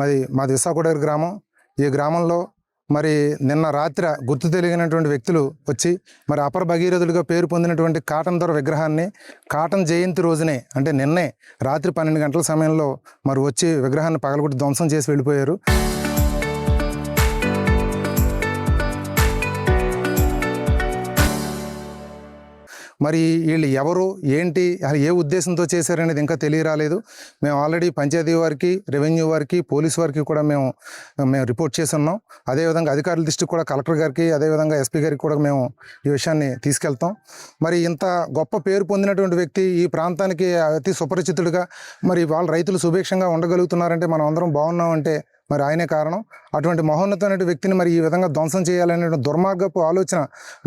మాది విశాఖపట్నం గ్రామం. ఈ గ్రామంలో మరి నిన్న రాత్రి గుర్తు తెలియనటువంటి వ్యక్తులు వచ్చి మరి అపర భగీరథుడిగా పేరు పొందినటువంటి కాటన్ దొర విగ్రహాన్ని కాటన్ జయంతి రోజునే అంటే నిన్నే రాత్రి 12 గంటల సమయంలో మరి వచ్చి విగ్రహాన్ని పగలగొట్టి ధ్వంసం చేసి వెళ్ళిపోయారు. మరి వీళ్ళు ఎవరు ఏంటి ఏ ఉద్దేశంతో చేశారనేది ఇంకా తెలియరాలేదు. మేము ఆల్రెడీ పంచాయతీ వారికి, రెవెన్యూ వారికి, పోలీస్ వారికి కూడా మేము రిపోర్ట్ చేసి ఉన్నాం. అదేవిధంగా అధికారుల దృష్టికి కూడా కలెక్టర్ గారికి, అదేవిధంగా ఎస్పీ గారికి కూడా మేము ఈ విషయాన్ని తీసుకెళ్తాం. మరి ఇంత గొప్ప పేరు పొందినటువంటి వ్యక్తి ఈ ప్రాంతానికి అతి సుపరిచితుడిగా మరి వాళ్ళ రైతులు సుభిక్షంగా ఉండగలుగుతున్నారంటే మనం అందరం బాగున్నామంటే మరి ఆయనే కారణం. అటువంటి మహోన్నతమైన వ్యక్తిని మరి ఈ విధంగా ధ్వంసం చేయాలనే దుర్మార్గపు ఆలోచన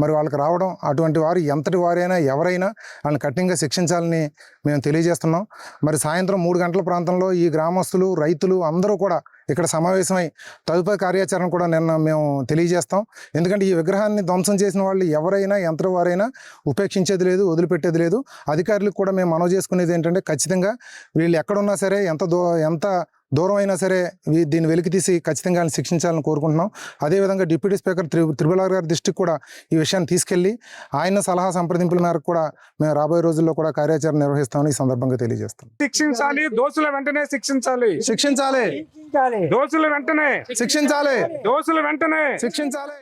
మరి వాళ్ళకి రావడం, అటువంటి వారు ఎంతటి వారైనా ఎవరైనా వాళ్ళని కఠినంగా శిక్షించాలని మేము తెలియజేస్తున్నాం. మరి సాయంత్రం 3 గంటల ప్రాంతంలో ఈ గ్రామస్తులు, రైతులు అందరూ కూడా ఇక్కడ సమావేశమై తదుపరి కార్యాచరణ కూడా నిన్న మేము తెలియజేస్తాం. ఎందుకంటే ఈ విగ్రహాన్ని ధ్వంసం చేసిన వాళ్ళు ఎవరైనా ఎంతటి వారైనా ఉపేక్షించేది లేదు, వదిలిపెట్టేది లేదు. అధికారులకు కూడా మేము మనవి చేసుకునేది ఏంటంటే ఖచ్చితంగా వీళ్ళు ఎక్కడున్నా సరే ఎంత దూరం అయినా సరే దీన్ని వెలికి తీసి ఖచ్చితంగా శిక్షించాలని కోరుకుంటున్నాం. అదేవిధంగా డిప్యూటీ స్పీకర్ త్రిపుల్ ఆర్ గారి దృష్టికి కూడా ఈ విషయాన్ని తీసుకెళ్ళి ఆయన సలహా సంప్రదింపుల మేరకు కూడా మేము రాబోయే రోజుల్లో కూడా కార్యాచరణ నిర్వహిస్తామని ఈ సందర్భంగా తెలియజేస్తాం. శిక్షించాలి, దోషుల వెంటనే శిక్షించాలి. శిక్షించాలి, దోషుల వెంటనే శిక్షించాలి, దోషుల వెంటనే శిక్షించాలి.